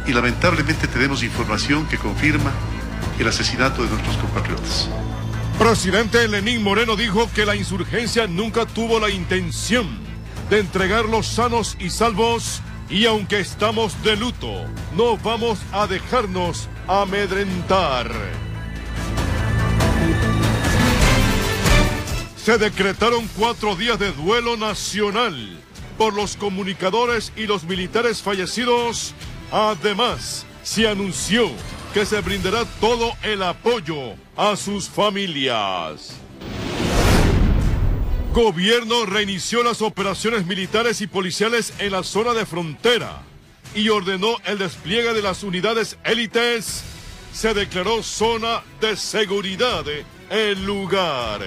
y lamentablemente tenemos información que confirma el asesinato de nuestros compatriotas. Presidente Lenín Moreno dijo que la insurgencia nunca tuvo la intención de entregarlos sanos y salvos, y aunque estamos de luto, no vamos a dejarnos amedrentar. Se decretaron 4 días de duelo nacional por los comunicadores y los militares fallecidos. Además, se anunció que se brindará todo el apoyo a sus familias. Gobierno reinició las operaciones militares y policiales en la zona de frontera y ordenó el despliegue de las unidades élites. Se declaró zona de seguridad el lugar.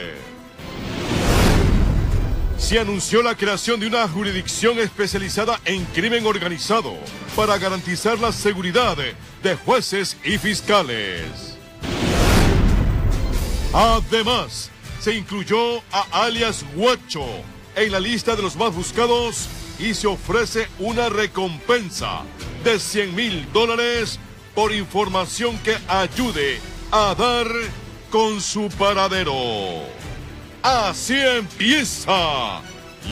Se anunció la creación de una jurisdicción especializada en crimen organizado para garantizar la seguridad de jueces y fiscales. Además, se incluyó a alias Guacho en la lista de los más buscados y se ofrece una recompensa de $100,000 por información que ayude a dar con su paradero. Así empieza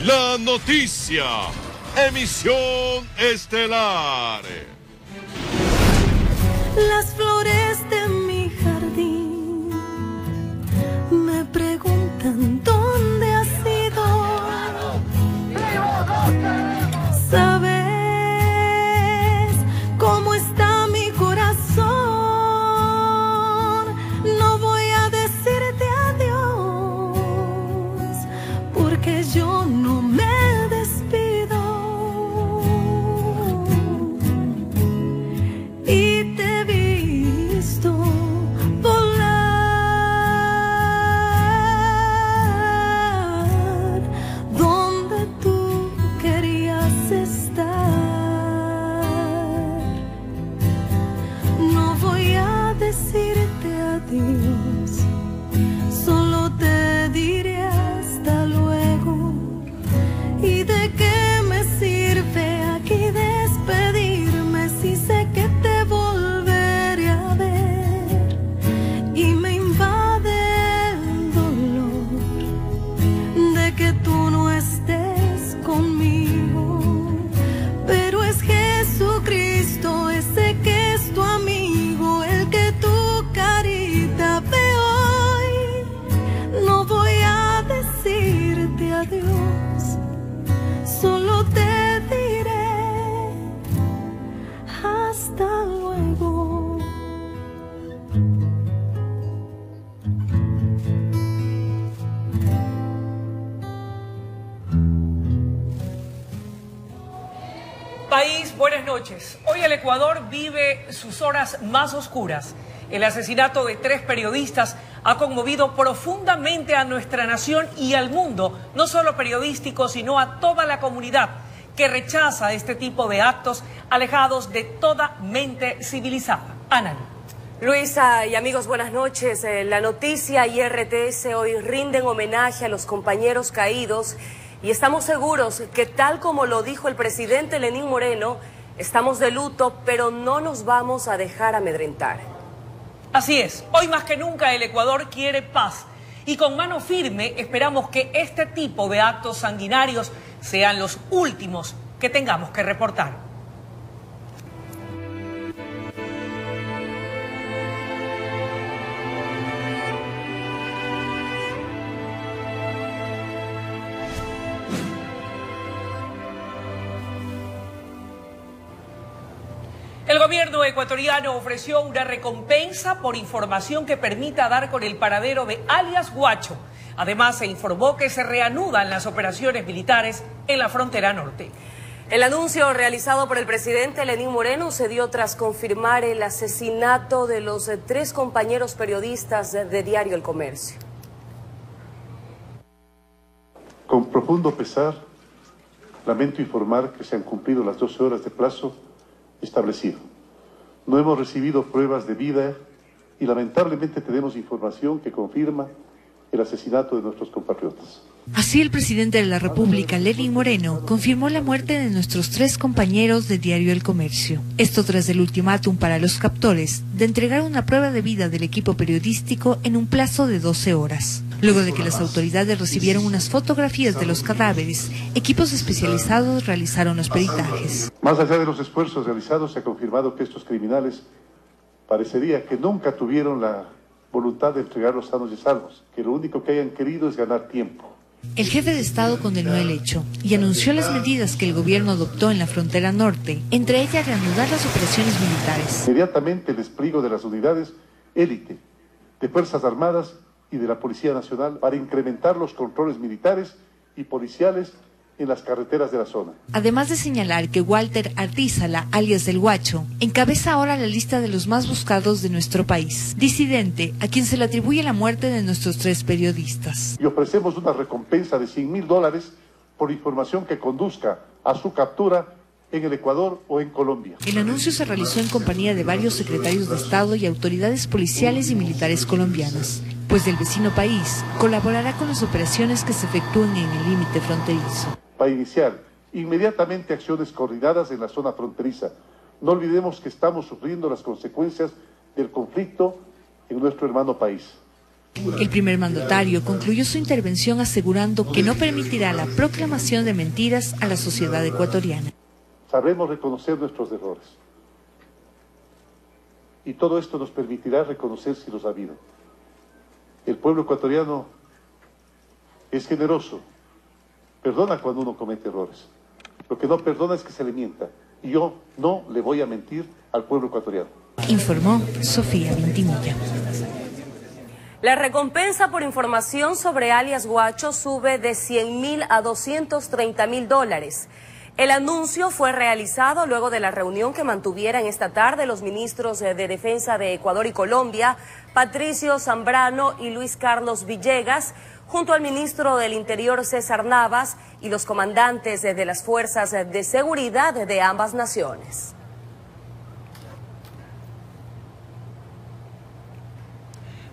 la noticia. Emisión estelar. Las flores de mi jardín me preguntan dónde has ido. ¿Sabes cómo está mi corazón? No voy a decirte adiós, porque yo no me despido. Y te he visto volar donde tú querías estar. No voy a decirte adiós, solo te diré hasta luego. ¿Y de qué me sirve aquí despedirme si sé que te volveré a ver? Y me invade el dolor de que tú no estés conmigo. Pero es Jesucristo ese que es tu amigo, el que tu carita ve hoy. No voy a decirte adiós, solo te diré hasta luego. País, buenas noches. Hoy el Ecuador vive sus horas más oscuras. El asesinato de 3 periodistas ha conmovido profundamente a nuestra nación y al mundo, no solo periodístico, sino a toda la comunidad que rechaza este tipo de actos alejados de toda mente civilizada. Ana. Luisa y amigos, buenas noches. La Noticia y RTS hoy rinden homenaje a los compañeros caídos y estamos seguros que, tal como lo dijo el presidente Lenín Moreno, estamos de luto, pero no nos vamos a dejar amedrentar. Así es, hoy más que nunca el Ecuador quiere paz y con mano firme esperamos que este tipo de actos sanguinarios sean los últimos que tengamos que reportar. El gobierno ecuatoriano ofreció una recompensa por información que permita dar con el paradero de alias Guacho. Además, se informó que se reanudan las operaciones militares en la frontera norte. El anuncio realizado por el presidente Lenín Moreno se dio tras confirmar el asesinato de los 3 compañeros periodistas de Diario El Comercio. Con profundo pesar, lamento informar que se han cumplido las 12 horas de plazo establecido. No hemos recibido pruebas de vida y lamentablemente tenemos información que confirma el asesinato de nuestros compatriotas. Así, el presidente de la República, Lenín Moreno, confirmó la muerte de nuestros 3 compañeros de Diario El Comercio. Esto tras el ultimátum para los captores de entregar una prueba de vida del equipo periodístico en un plazo de 12 horas. Luego de que las autoridades recibieron unas fotografías de los cadáveres, equipos especializados realizaron los peritajes. Más allá de los esfuerzos realizados, se ha confirmado que estos criminales parecería que nunca tuvieron la voluntad de entregarlos sanos y salvos, que lo único que hayan querido es ganar tiempo. El jefe de Estado condenó el hecho y anunció las medidas que el gobierno adoptó en la frontera norte, entre ellas reanudar las operaciones militares. Inmediatamente el despliegue de las unidades élite de Fuerzas Armadas y de la Policía Nacional para incrementar los controles militares y policiales en las carreteras de la zona. Además de señalar que Walter Artízala, alias El Guacho, encabeza ahora la lista de los más buscados de nuestro país, disidente a quien se le atribuye la muerte de nuestros 3 periodistas. Y ofrecemos una recompensa de $100.000 por información que conduzca a su captura en el Ecuador o en Colombia. El anuncio se realizó en compañía de varios secretarios de Estado y autoridades policiales y militares colombianas, pues el vecino país colaborará con las operaciones que se efectúen en el límite fronterizo. Para iniciar inmediatamente acciones coordinadas en la zona fronteriza. No olvidemos que estamos sufriendo las consecuencias del conflicto en nuestro hermano país. El primer mandatario concluyó su intervención asegurando que no permitirá la proclamación de mentiras a la sociedad ecuatoriana. Sabremos reconocer nuestros errores. Y todo esto nos permitirá reconocer si los ha habido. El pueblo ecuatoriano es generoso. Perdona cuando uno comete errores. Lo que no perdona es que se le mienta. Y yo no le voy a mentir al pueblo ecuatoriano. Informó Sofía Vintimilla. La recompensa por información sobre alias Guacho sube de $100.000 a $230.000. El anuncio fue realizado luego de la reunión que mantuvieran esta tarde los ministros de Defensa de Ecuador y Colombia, Patricio Zambrano y Luis Carlos Villegas, junto al ministro del Interior César Navas y los comandantes de las fuerzas de seguridad de ambas naciones.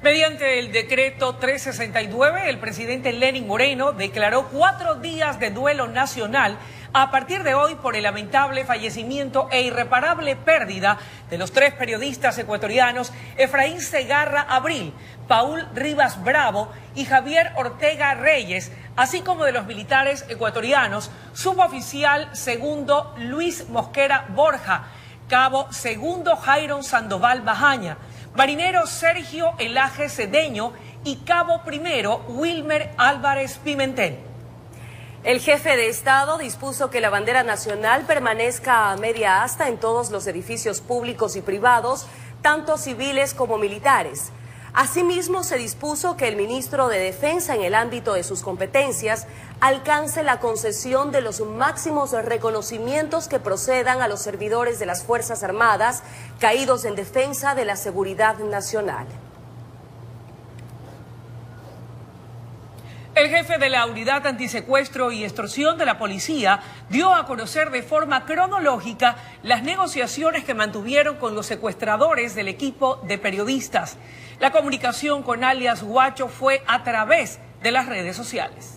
Mediante el decreto 369, el presidente Lenín Moreno declaró 4 días de duelo nacional a partir de hoy por el lamentable fallecimiento e irreparable pérdida de los 3 periodistas ecuatorianos Efraín Segarra Abril, Paul Rivas Bravo y Javier Ortega Reyes, así como de los militares ecuatorianos, suboficial segundo Luis Mosquera Borja, cabo segundo Jairo Sandoval Bajaña, marinero Sergio Elaje Cedeño y cabo primero Wilmer Álvarez Pimentel. El jefe de Estado dispuso que la bandera nacional permanezca a media asta en todos los edificios públicos y privados, tanto civiles como militares. Asimismo, se dispuso que el ministro de Defensa, en el ámbito de sus competencias, alcance la concesión de los máximos reconocimientos que procedan a los servidores de las Fuerzas Armadas caídos en defensa de la seguridad nacional. El jefe de la Unidad Antisecuestro y Extorsión de la Policía dio a conocer de forma cronológica las negociaciones que mantuvieron con los secuestradores del equipo de periodistas. La comunicación con alias Guacho fue a través de las redes sociales.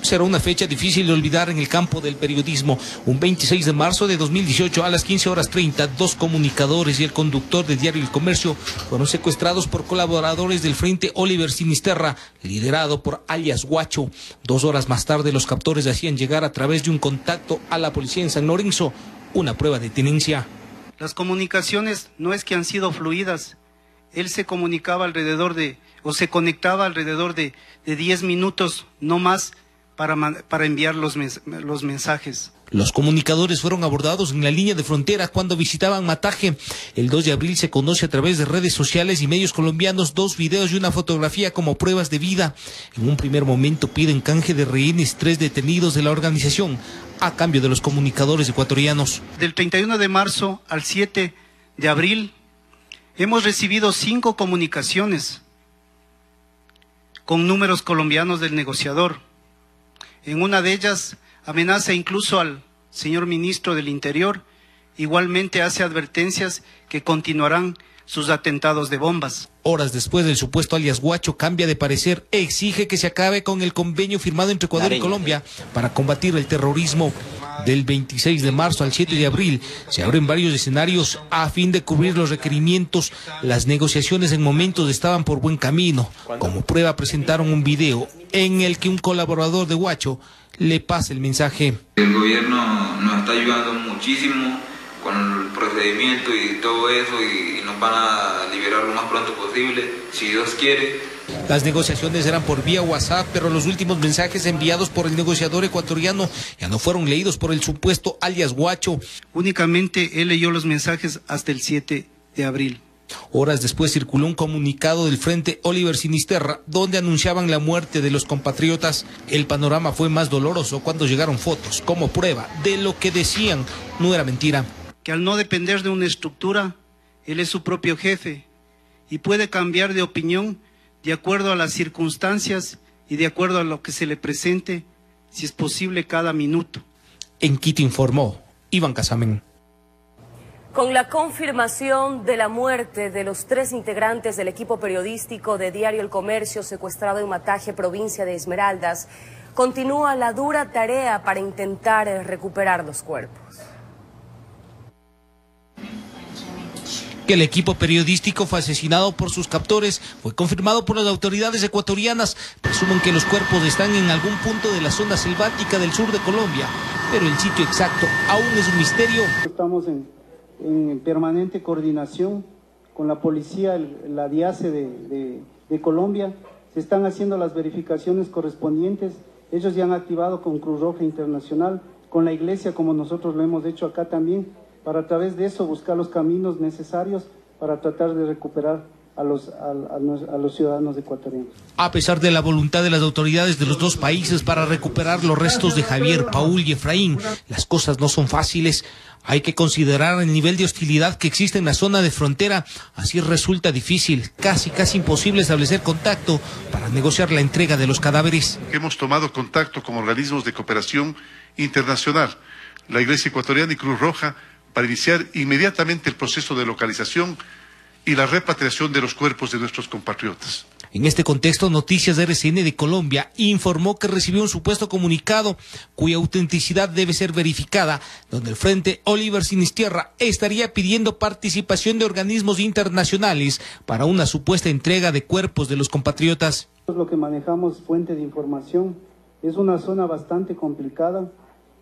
Será una fecha difícil de olvidar en el campo del periodismo. Un 26 de marzo de 2018 a las 15:30, 2 comunicadores y el conductor de Diario El Comercio fueron secuestrados por colaboradores del Frente Oliver Sinisterra, liderado por alias Guacho. 2 horas más tarde, los captores hacían llegar a través de un contacto a la policía en San Lorenzo una prueba de tenencia. Las comunicaciones no es que han sido fluidas. Él se comunicaba se conectaba alrededor de 10 minutos, no más, para enviar los mensajes. Los comunicadores fueron abordados en la línea de frontera cuando visitaban Mataje. El 2 de abril se conoce a través de redes sociales y medios colombianos 2 videos y una fotografía como pruebas de vida. En un primer momento piden canje de rehenes 3 detenidos de la organización a cambio de los comunicadores ecuatorianos. Del 31 de marzo al 7 de abril hemos recibido 5 comunicaciones con números colombianos del negociador. En una de ellas amenaza incluso al señor ministro del Interior, igualmente hace advertencias que continuarán sus atentados de bombas. Horas después, del supuesto alias Guacho cambia de parecer e exige que se acabe con el convenio firmado entre Ecuador y Colombia para combatir el terrorismo. Del 26 de marzo al 7 de abril se abren varios escenarios a fin de cubrir los requerimientos. Las negociaciones en momentos estaban por buen camino. Como prueba presentaron un video en el que un colaborador de Guacho le pasa el mensaje. El gobierno nos está ayudando muchísimo con el procedimiento y todo eso, y nos van a liberar lo más pronto posible, si Dios quiere. Las negociaciones eran por vía WhatsApp, pero los últimos mensajes enviados por el negociador ecuatoriano ya no fueron leídos por el supuesto alias Guacho. Únicamente él leyó los mensajes hasta el 7 de abril. Horas después circuló un comunicado del Frente Oliver Sinisterra donde anunciaban la muerte de los compatriotas. El panorama fue más doloroso cuando llegaron fotos como prueba de lo que decían no era mentira. Que al no depender de una estructura, él es su propio jefe y puede cambiar de opinión de acuerdo a las circunstancias y de acuerdo a lo que se le presente, si es posible cada minuto. En Quito informó Iván Casamen. Con la confirmación de la muerte de los 3 integrantes del equipo periodístico de Diario El Comercio secuestrado en Mataje, provincia de Esmeraldas, continúa la dura tarea para intentar recuperar los cuerpos. Que el equipo periodístico fue asesinado por sus captores fue confirmado por las autoridades ecuatorianas. Presumen que los cuerpos están en algún punto de la zona selvática del sur de Colombia, pero el sitio exacto aún es un misterio. Estamos en permanente coordinación con la policía, la DIACE de Colombia. Se están haciendo las verificaciones correspondientes. Ellos ya han activado con Cruz Roja Internacional, con la iglesia, como nosotros lo hemos hecho acá también, para a través de eso buscar los caminos necesarios para tratar de recuperar a los ciudadanos ecuatorianos. A pesar de la voluntad de las autoridades de los dos países para recuperar los restos de Javier, Paul y Efraín, las cosas no son fáciles. Hay que considerar el nivel de hostilidad que existe en la zona de frontera. Así resulta difícil, casi imposible establecer contacto para negociar la entrega de los cadáveres. Hemos tomado contacto con organismos de cooperación internacional, la Iglesia Ecuatoriana y Cruz Roja, para iniciar inmediatamente el proceso de localización y la repatriación de los cuerpos de nuestros compatriotas. En este contexto, Noticias de RCN de Colombia informó que recibió un supuesto comunicado cuya autenticidad debe ser verificada, donde el Frente Oliver Sinisterra estaría pidiendo participación de organismos internacionales para una supuesta entrega de cuerpos de los compatriotas. Lo que manejamos fuente de información es una zona bastante complicada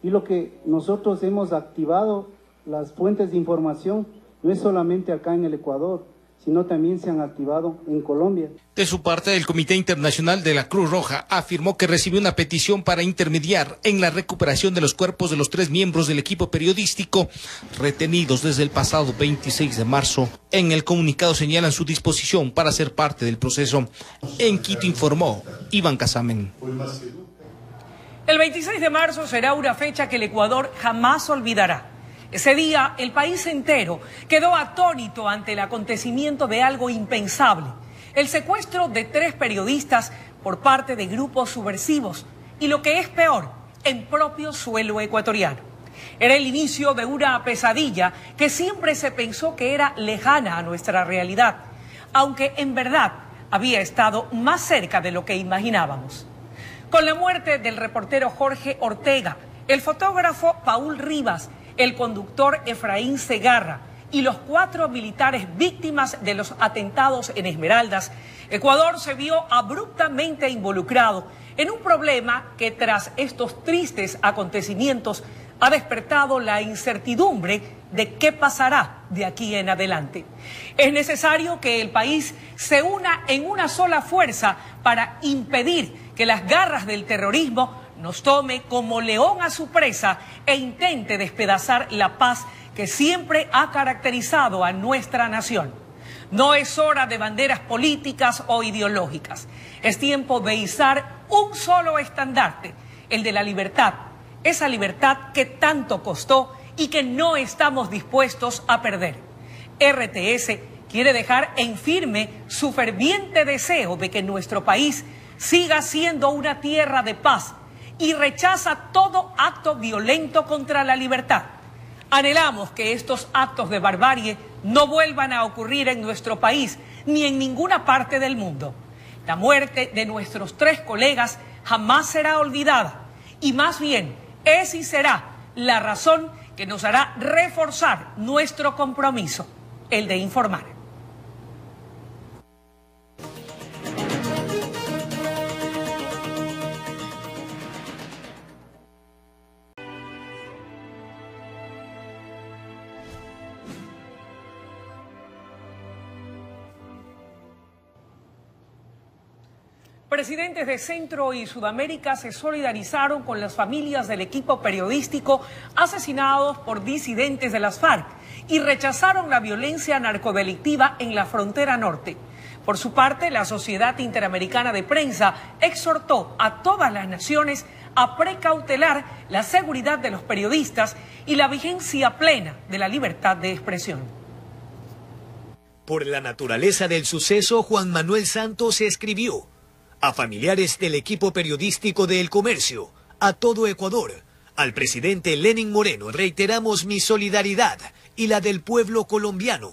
y lo que nosotros hemos activado, las fuentes de información, no es solamente acá en el Ecuador, sino también se han activado en Colombia. De su parte, el Comité Internacional de la Cruz Roja afirmó que recibió una petición para intermediar en la recuperación de los cuerpos de los 3 miembros del equipo periodístico retenidos desde el pasado 26 de marzo. En el comunicado señalan su disposición para ser parte del proceso. En Quito informó Iván Casamen. El 26 de marzo será una fecha que el Ecuador jamás olvidará. Ese día, el país entero quedó atónito ante el acontecimiento de algo impensable: el secuestro de 3 periodistas por parte de grupos subversivos y, lo que es peor, en propio suelo ecuatoriano. Era el inicio de una pesadilla que siempre se pensó que era lejana a nuestra realidad, aunque en verdad había estado más cerca de lo que imaginábamos. Con la muerte del reportero Jorge Ortega, el fotógrafo Paul Rivas, el conductor Efraín Segarra y los 4 militares víctimas de los atentados en Esmeraldas, Ecuador se vio abruptamente involucrado en un problema que, tras estos tristes acontecimientos, ha despertado la incertidumbre de qué pasará de aquí en adelante. Es necesario que el país se una en una sola fuerza para impedir que las garras del terrorismo nos tome como león a su presa e intente despedazar la paz que siempre ha caracterizado a nuestra nación. No es hora de banderas políticas o ideológicas. Es tiempo de izar un solo estandarte, el de la libertad. Esa libertad que tanto costó y que no estamos dispuestos a perder. RTS quiere dejar en firme su ferviente deseo de que nuestro país siga siendo una tierra de paz y rechaza todo acto violento contra la libertad. Anhelamos que estos actos de barbarie no vuelvan a ocurrir en nuestro país ni en ninguna parte del mundo. La muerte de nuestros 3 colegas jamás será olvidada y más bien es y será la razón que nos hará reforzar nuestro compromiso, el de informar. Presidentes de Centro y Sudamérica se solidarizaron con las familias del equipo periodístico asesinados por disidentes de las FARC y rechazaron la violencia narcodelictiva en la frontera norte. Por su parte, la Sociedad Interamericana de Prensa exhortó a todas las naciones a precautelar la seguridad de los periodistas y la vigencia plena de la libertad de expresión. Por la naturaleza del suceso, Juan Manuel Santos escribió: a familiares del equipo periodístico de El Comercio, a todo Ecuador, al presidente Lenín Moreno reiteramos mi solidaridad y la del pueblo colombiano.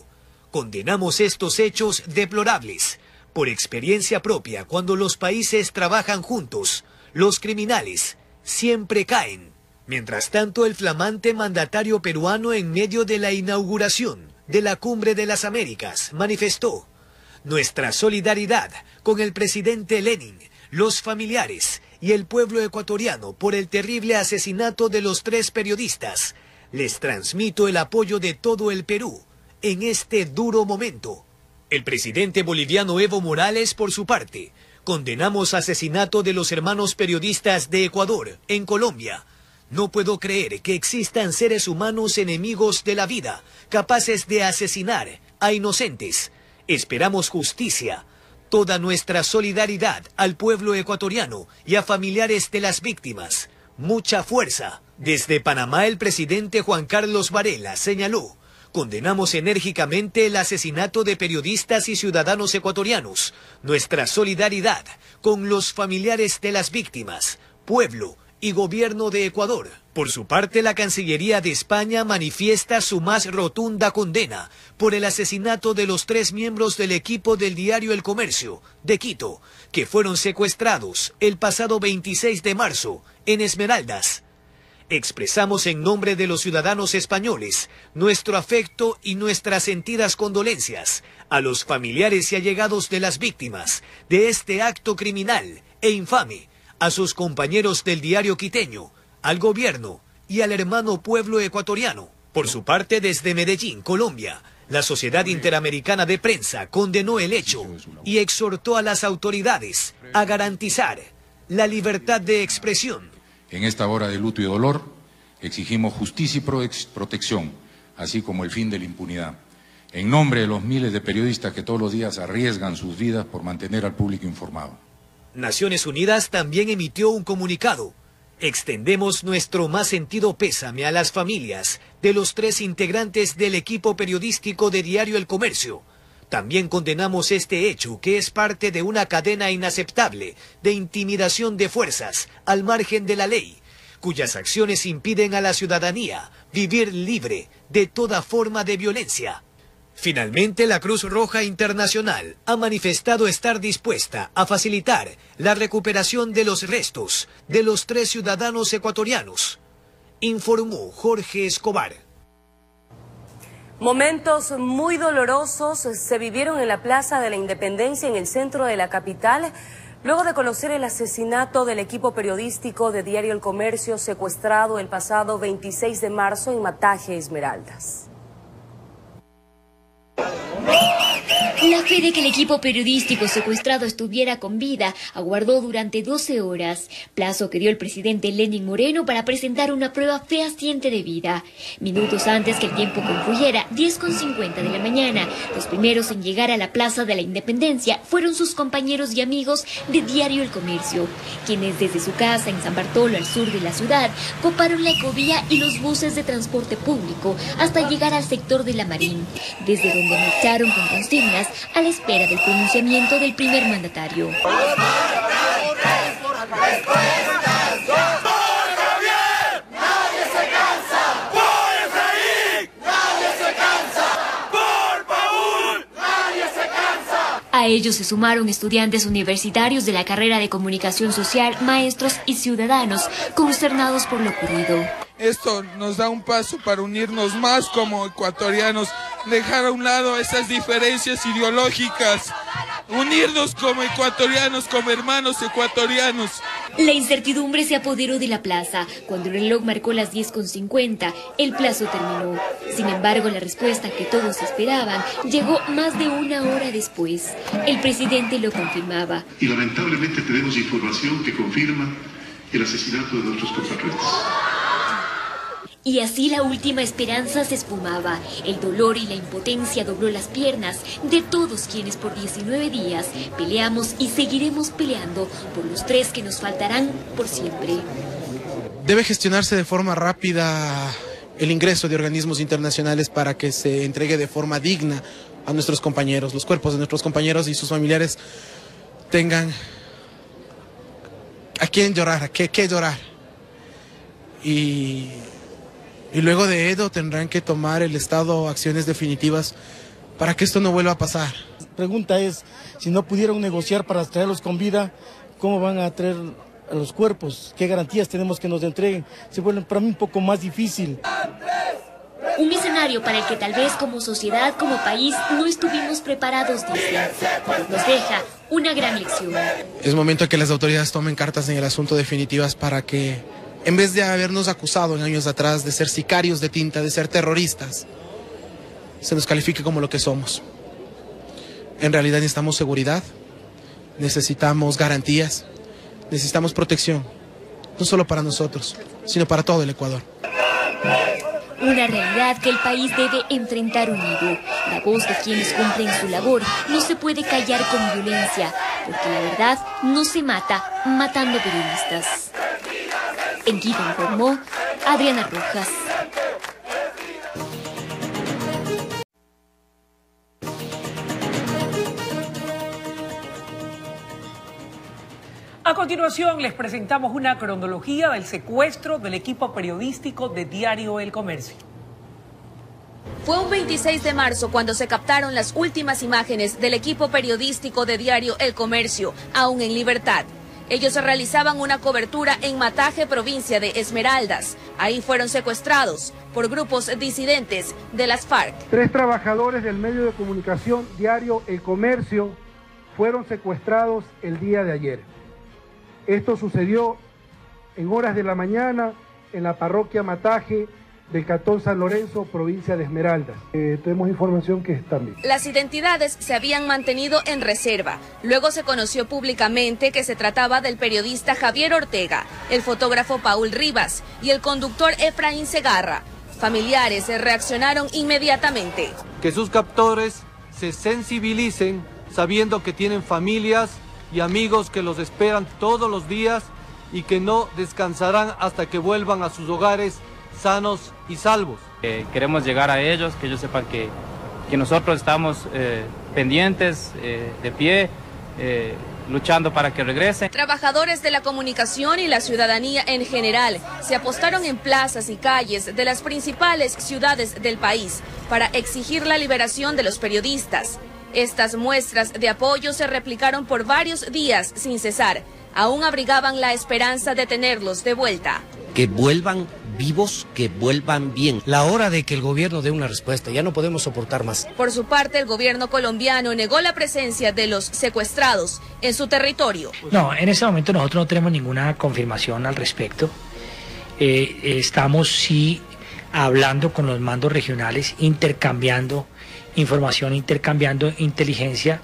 Condenamos estos hechos deplorables. Por experiencia propia, cuando los países trabajan juntos, los criminales siempre caen. Mientras tanto, el flamante mandatario peruano, en medio de la inauguración de la Cumbre de las Américas, manifestó: nuestra solidaridad con el presidente Lenín, los familiares y el pueblo ecuatoriano por el terrible asesinato de los 3 periodistas. Les transmito el apoyo de todo el Perú en este duro momento. El presidente boliviano Evo Morales, por su parte, condenamos asesinato de los hermanos periodistas de Ecuador en Colombia. No puedo creer que existan seres humanos enemigos de la vida, capaces de asesinar a inocentes. Esperamos justicia. Toda nuestra solidaridad al pueblo ecuatoriano y a familiares de las víctimas. Mucha fuerza. Desde Panamá, el presidente Juan Carlos Varela señaló: condenamos enérgicamente el asesinato de periodistas y ciudadanos ecuatorianos. Nuestra solidaridad con los familiares de las víctimas, pueblo y gobierno de Ecuador. Por su parte, la Cancillería de España manifiesta su más rotunda condena por el asesinato de los 3 miembros del equipo del diario El Comercio de Quito, que fueron secuestrados el pasado 26 de marzo en Esmeraldas. Expresamos en nombre de los ciudadanos españoles nuestro afecto y nuestras sentidas condolencias a los familiares y allegados de las víctimas de este acto criminal e infame, a sus compañeros del diario quiteño, al gobierno y al hermano pueblo ecuatoriano. Por su parte, desde Medellín, Colombia, la Sociedad Interamericana de Prensa condenó el hecho y exhortó a las autoridades a garantizar la libertad de expresión. En esta hora de luto y dolor, exigimos justicia y protección, así como el fin de la impunidad. En nombre de los miles de periodistas que todos los días arriesgan sus vidas por mantener al público informado. Naciones Unidas también emitió un comunicado. Extendemos nuestro más sentido pésame a las familias de los 3 integrantes del equipo periodístico de Diario El Comercio. También condenamos este hecho, que es parte de una cadena inaceptable de intimidación de fuerzas al margen de la ley, cuyas acciones impiden a la ciudadanía vivir libre de toda forma de violencia. Finalmente, la Cruz Roja Internacional ha manifestado estar dispuesta a facilitar la recuperación de los restos de los 3 ciudadanos ecuatorianos, informó Jorge Escobar. Momentos muy dolorosos se vivieron en la Plaza de la Independencia, en el centro de la capital, luego de conocer el asesinato del equipo periodístico de Diario El Comercio, secuestrado el pasado 26 de marzo en Mataje, Esmeraldas. La fe de que el equipo periodístico secuestrado estuviera con vida aguardó durante 12 horas, plazo que dio el presidente Lenín Moreno para presentar una prueba fehaciente de vida. Minutos antes que el tiempo concluyera, 10:50 de la mañana, los primeros en llegar a la Plaza de la Independencia fueron sus compañeros y amigos de Diario El Comercio, quienes desde su casa en San Bartolo, al sur de la ciudad, coparon la ecovía y los buses de transporte público hasta llegar al sector de La Marín, desde donde marcharon con consignas a la espera del pronunciamiento del primer mandatario. A ellos se sumaron estudiantes universitarios de la carrera de Comunicación Social, maestros y ciudadanos consternados por lo ocurrido. Esto nos da un paso para unirnos más como ecuatorianos, dejar a un lado esas diferencias ideológicas, unirnos como ecuatorianos, como hermanos ecuatorianos. La incertidumbre se apoderó de la plaza. Cuando el reloj marcó las 10:50, el plazo terminó. Sin embargo, la respuesta que todos esperaban llegó más de una hora después. El presidente lo confirmaba. Y lamentablemente tenemos información que confirma el asesinato de nuestros compatriotas. Y así la última esperanza se esfumaba. El dolor y la impotencia dobló las piernas de todos quienes por 19 días peleamos y seguiremos peleando por los 3 que nos faltarán por siempre. Debe gestionarse de forma rápida el ingreso de organismos internacionales para que se entregue de forma digna a nuestros compañeros. Los cuerpos de nuestros compañeros y sus familiares tengan a quién llorar, a qué llorar. Y luego de ello tendrán que tomar el Estado acciones definitivas para que esto no vuelva a pasar. La pregunta es, si no pudieron negociar para traerlos con vida, ¿cómo van a traer a los cuerpos? ¿Qué garantías tenemos que nos entreguen? Se vuelve para mí un poco más difícil. Un escenario para el que tal vez como sociedad, como país, no estuvimos preparados, dicen. Nos deja una gran lección. Es momento de que las autoridades tomen cartas en el asunto definitivas para que, en vez de habernos acusado en años atrás de ser sicarios de tinta, de ser terroristas, se nos califique como lo que somos. En realidad necesitamos seguridad, necesitamos garantías, necesitamos protección, no solo para nosotros, sino para todo el Ecuador. Una realidad que el país debe enfrentar unido. La voz de quienes cumplen su labor no se puede callar con violencia, porque la verdad no se mata matando periodistas. En Quito informó Adriana Rojas. A continuación les presentamos una cronología del secuestro del equipo periodístico de Diario El Comercio. Fue un 26 de marzo cuando se captaron las últimas imágenes del equipo periodístico de Diario El Comercio, aún en libertad. Ellos realizaban una cobertura en Mataje, provincia de Esmeraldas. Ahí fueron secuestrados por grupos disidentes de las FARC. 3 trabajadores del medio de comunicación Diario El Comercio fueron secuestrados el día de ayer. Esto sucedió en horas de la mañana en la parroquia Mataje del Cantón San Lorenzo, provincia de Esmeraldas. Tenemos información que están bien. Las identidades se habían mantenido en reserva. Luego se conoció públicamente que se trataba del periodista Javier Ortega, el fotógrafo Paul Rivas y el conductor Efraín Segarra. Familiares reaccionaron inmediatamente. Que sus captores se sensibilicen sabiendo que tienen familias y amigos que los esperan todos los días y que no descansarán hasta que vuelvan a sus hogares sanos y salvos. Queremos llegar a ellos, que ellos sepan que nosotros estamos pendientes, de pie, luchando para que regresen. Trabajadores de la comunicación y la ciudadanía en general se apostaron en plazas y calles de las principales ciudades del país para exigir la liberación de los periodistas. Estas muestras de apoyo se replicaron por varios días sin cesar. Aún abrigaban la esperanza de tenerlos de vuelta. Que vuelvan vivos, que vuelvan bien. La hora de que el gobierno dé una respuesta, ya no podemos soportar más. Por su parte, el gobierno colombiano negó la presencia de los secuestrados en su territorio. No, en este momento nosotros no tenemos ninguna confirmación al respecto. Estamos sí hablando con los mandos regionales, intercambiando información, intercambiando inteligencia.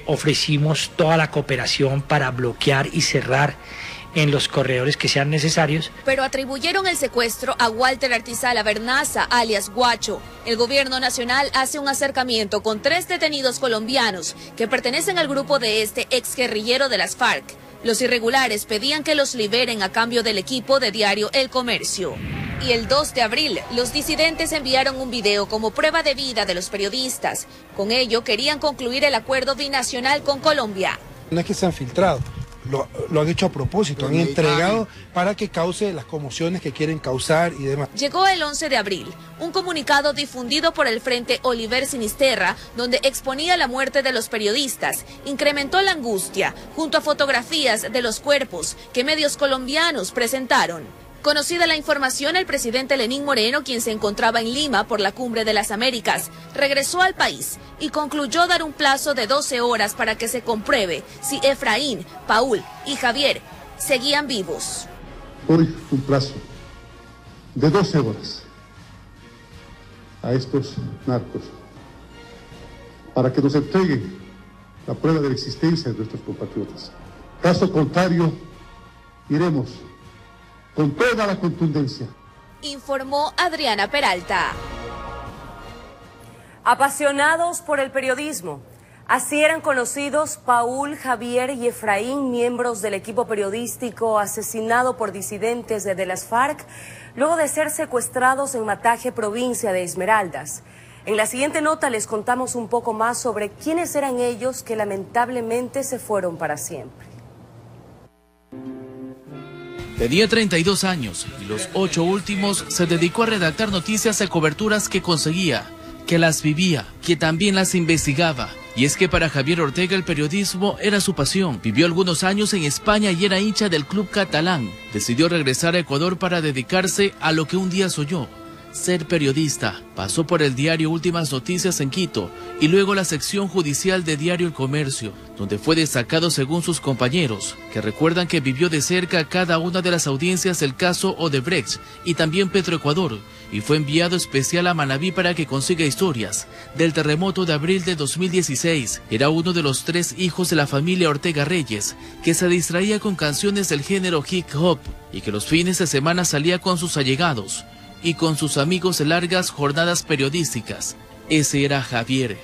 Ofrecimos toda la cooperación para bloquear y cerrar en los corredores que sean necesarios. Pero atribuyeron el secuestro a Walter Artizala Bernaza, alias Guacho. El gobierno nacional hace un acercamiento con 3 detenidos colombianos que pertenecen al grupo de este exguerrillero de las FARC. Los irregulares pedían que los liberen a cambio del equipo de Diario El Comercio. Y el 2 de abril, los disidentes enviaron un video como prueba de vida de los periodistas. Con ello querían concluir el acuerdo binacional con Colombia. No es que se han filtrado, lo han hecho a propósito, han entregado para que cause las conmociones que quieren causar y demás. Llegó el 11 de abril, un comunicado difundido por el Frente Oliver Sinisterra, donde exponía la muerte de los periodistas, incrementó la angustia, junto a fotografías de los cuerpos que medios colombianos presentaron. Conocida la información, el presidente Lenín Moreno, quien se encontraba en Lima por la Cumbre de las Américas, regresó al país y concluyó dar un plazo de 12 horas para que se compruebe si Efraín, Paul y Javier seguían vivos. Hoy un plazo de 12 horas a estos narcos para que nos entreguen la prueba de la existencia de nuestros compatriotas. Caso contrario, iremos con toda la contundencia. Informó Adriana Peralta. Apasionados por el periodismo. Así eran conocidos Paul, Javier y Efraín, miembros del equipo periodístico asesinado por disidentes de las FARC, luego de ser secuestrados en Mataje, provincia de Esmeraldas. En la siguiente nota les contamos un poco más sobre quiénes eran ellos que lamentablemente se fueron para siempre. Tenía 32 años y los 8 últimos se dedicó a redactar noticias y coberturas que conseguía, que las vivía, que también las investigaba. Y es que para Javier Ortega el periodismo era su pasión. Vivió algunos años en España y era hincha del club catalán. Decidió regresar a Ecuador para dedicarse a lo que un día soñó: ser periodista. Pasó por el diario Últimas Noticias en Quito y luego la sección judicial de Diario El Comercio, donde fue destacado según sus compañeros, que recuerdan que vivió de cerca cada una de las audiencias del caso Odebrecht y también Petroecuador, y fue enviado especial a Manabí para que consiga historias del terremoto de abril de 2016. Era uno de los 3 hijos de la familia Ortega Reyes, que se distraía con canciones del género hip hop y que los fines de semana salía con sus allegados y con sus amigos en largas jornadas periodísticas. Ese era Javier.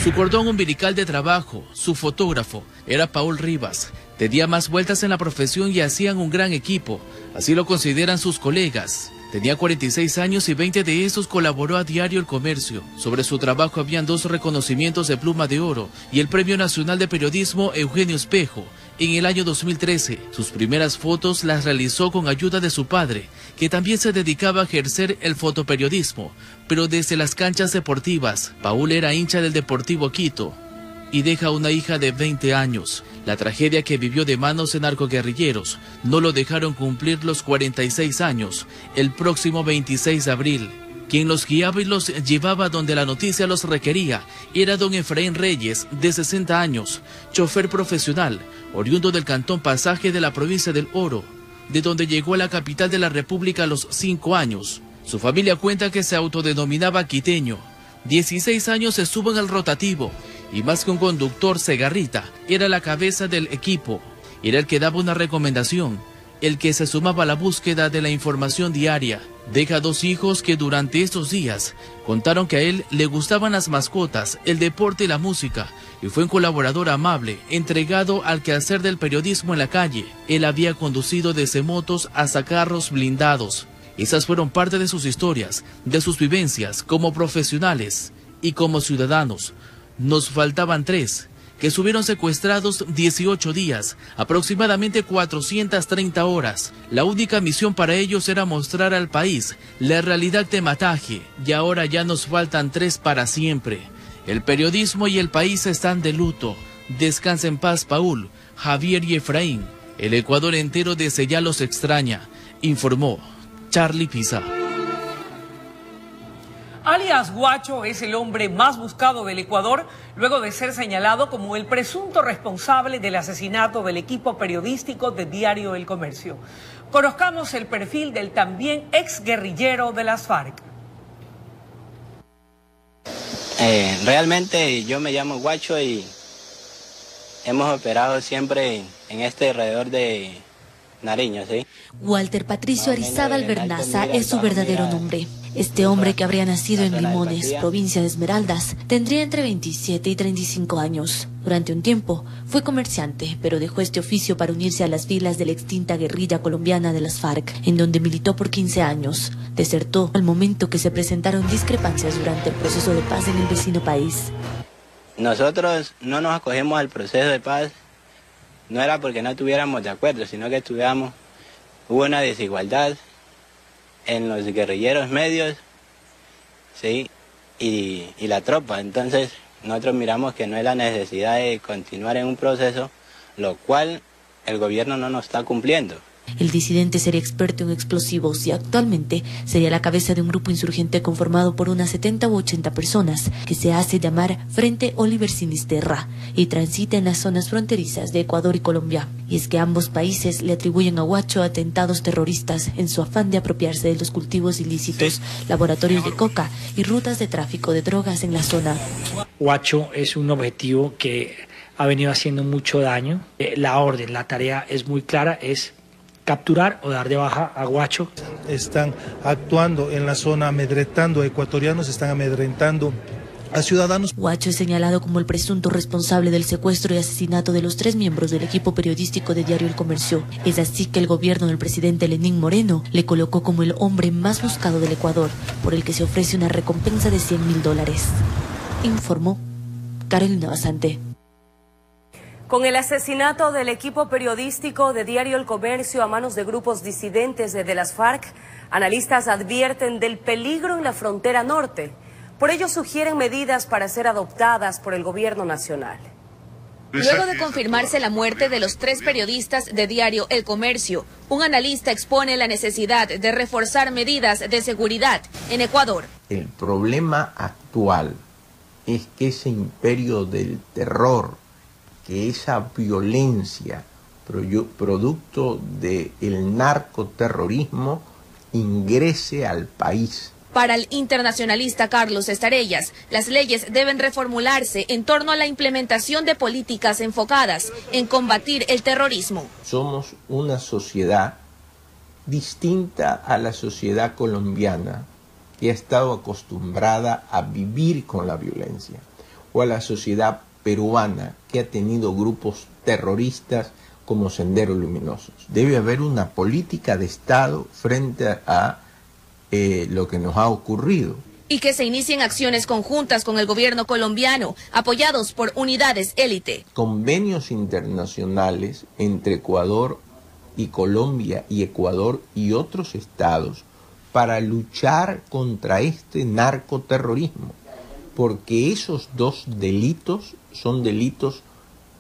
Su cordón umbilical de trabajo, su fotógrafo, era Paul Rivas. Tenía más vueltas en la profesión y hacían un gran equipo, así lo consideran sus colegas. Tenía 46 años y 20 de esos colaboró a Diario El Comercio. Sobre su trabajo habían 2 reconocimientos de Pluma de Oro y el Premio Nacional de Periodismo Eugenio Espejo. En el año 2013, sus primeras fotos las realizó con ayuda de su padre, que también se dedicaba a ejercer el fotoperiodismo, pero desde las canchas deportivas. Paul era hincha del Deportivo Quito y deja una hija de 20 años. La tragedia que vivió de manos de narcoguerrilleros no lo dejaron cumplir los 46 años, el próximo 26 de abril. Quien los guiaba y los llevaba donde la noticia los requería era don Efraín Reyes, de 60 años, chofer profesional, oriundo del cantón Pasaje de la provincia del Oro, de donde llegó a la capital de la República a los 5 años. Su familia cuenta que se autodenominaba quiteño. 16 años estuvo en el rotativo y más que un conductor Segarrita, era la cabeza del equipo. Era el que daba una recomendación, el que se sumaba a la búsqueda de la información diaria. Deja 2 hijos que durante estos días contaron que a él le gustaban las mascotas, el deporte y la música, y fue un colaborador amable, entregado al quehacer del periodismo en la calle. Él había conducido desde motos hasta carros blindados. Esas fueron parte de sus historias, de sus vivencias como profesionales y como ciudadanos. Nos faltaban 3, que estuvieron secuestrados 18 días, aproximadamente 430 horas. La única misión para ellos era mostrar al país la realidad de Mataje, y ahora ya nos faltan 3 para siempre. El periodismo y el país están de luto. Descansa en paz Paul, Javier y Efraín. El Ecuador entero desde ya los extraña, informó Charlie Pisa. Alias Guacho es el hombre más buscado del Ecuador luego de ser señalado como el presunto responsable del asesinato del equipo periodístico de Diario El Comercio. Conozcamos el perfil del también exguerrillero de las FARC. Realmente yo me llamo Guacho y hemos operado siempre en este alrededor de Nariño, ¿sí? Walter Patricio Arizábal Vernaza es su verdadero nombre. Este hombre, que habría nacido en Limones, provincia de Esmeraldas, tendría entre 27 y 35 años. Durante un tiempo fue comerciante, pero dejó este oficio para unirse a las filas de la extinta guerrilla colombiana de las FARC, en donde militó por 15 años. Desertó al momento que se presentaron discrepancias durante el proceso de paz en el vecino país. Nosotros no nos acogemos al proceso de paz no era porque no estuviéramos de acuerdo, sino que hubo una desigualdad en los guerrilleros medios, ¿sí? y la tropa. Entonces nosotros miramos que no hay la necesidad de continuar en un proceso, lo cual el gobierno no nos está cumpliendo. El disidente sería experto en explosivos y actualmente sería la cabeza de un grupo insurgente conformado por unas 70 u 80 personas que se hace llamar Frente Oliver Sinisterra y transita en las zonas fronterizas de Ecuador y Colombia. Y es que ambos países le atribuyen a Huacho atentados terroristas en su afán de apropiarse de los cultivos ilícitos, laboratorios de coca y rutas de tráfico de drogas en la zona. Huacho es un objetivo que ha venido haciendo mucho daño. La tarea es muy clara, es capturar o dar de baja a Huacho. Están actuando en la zona amedrentando a ecuatorianos, están amedrentando a ciudadanos. Huacho es señalado como el presunto responsable del secuestro y asesinato de los 3 miembros del equipo periodístico de Diario El Comercio. Es así que el gobierno del presidente Lenín Moreno le colocó como el hombre más buscado del Ecuador, por el que se ofrece una recompensa de $100.000. Informó Carolina Basante. Con el asesinato del equipo periodístico de Diario El Comercio a manos de grupos disidentes de las FARC, analistas advierten del peligro en la frontera norte. Por ello sugieren medidas para ser adoptadas por el gobierno nacional. Luego de confirmarse la muerte de los 3 periodistas de Diario El Comercio, un analista expone la necesidad de reforzar medidas de seguridad en Ecuador. El problema actual es que ese imperio del terror, que esa violencia producto del narcoterrorismo ingrese al país. Para el internacionalista Carlos Estarellas, las leyes deben reformularse en torno a la implementación de políticas enfocadas en combatir el terrorismo. Somos una sociedad distinta a la sociedad colombiana, que ha estado acostumbrada a vivir con la violencia, o a la sociedad peruana, que ha tenido grupos terroristas como Senderos Luminosos. Debe haber una política de Estado frente a lo que nos ha ocurrido. Y que se inicien acciones conjuntas con el gobierno colombiano, apoyados por unidades élite. Convenios internacionales entre Ecuador y Colombia y Ecuador y otros estados para luchar contra este narcoterrorismo, porque esos 2 delitos son delitos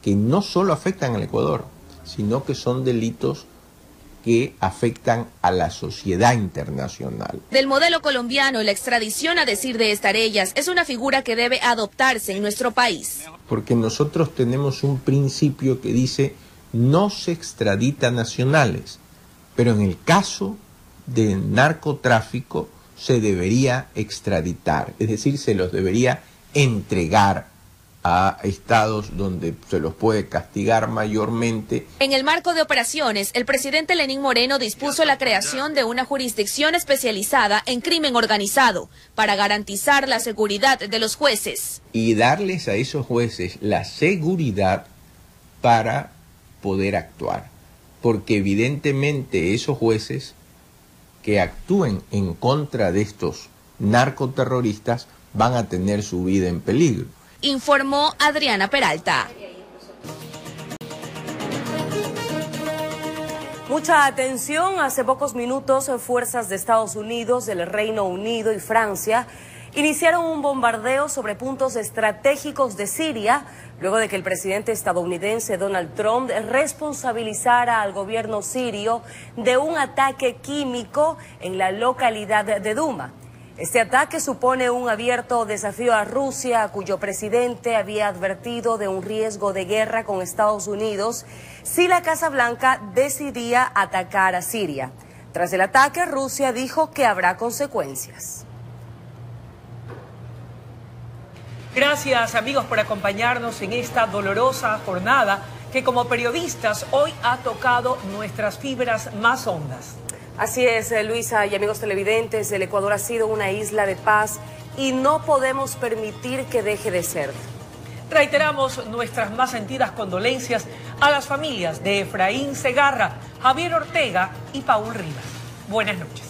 que no solo afectan al Ecuador, sino que son delitos que afectan a la sociedad internacional. Del modelo colombiano, la extradición, a decir de Estarellas, es una figura que debe adoptarse en nuestro país. Porque nosotros tenemos un principio que dice no se extradita nacionales, pero en el caso del narcotráfico se debería extraditar, es decir, se los debería entregar a estados donde se los puede castigar mayormente. En el marco de operaciones, el presidente Lenín Moreno dispuso la creación de una jurisdicción especializada en crimen organizado para garantizar la seguridad de los jueces. Y darles a esos jueces la seguridad para poder actuar, porque evidentemente esos jueces que actúen en contra de estos narcoterroristas van a tener su vida en peligro. Informó Adriana Peralta. Mucha atención. Hace pocos minutos, fuerzas de Estados Unidos, del Reino Unido y Francia iniciaron un bombardeo sobre puntos estratégicos de Siria, luego de que el presidente estadounidense Donald Trump responsabilizara al gobierno sirio de un ataque químico en la localidad de Duma. Este ataque supone un abierto desafío a Rusia, cuyo presidente había advertido de un riesgo de guerra con Estados Unidos si la Casa Blanca decidía atacar a Siria. Tras el ataque, Rusia dijo que habrá consecuencias. Gracias, amigos, por acompañarnos en esta dolorosa jornada que como periodistas hoy ha tocado nuestras fibras más hondas. Así es, Luisa y amigos televidentes, el Ecuador ha sido una isla de paz y no podemos permitir que deje de ser. Reiteramos nuestras más sentidas condolencias a las familias de Efraín Segarra, Javier Ortega y Paul Rivas. Buenas noches.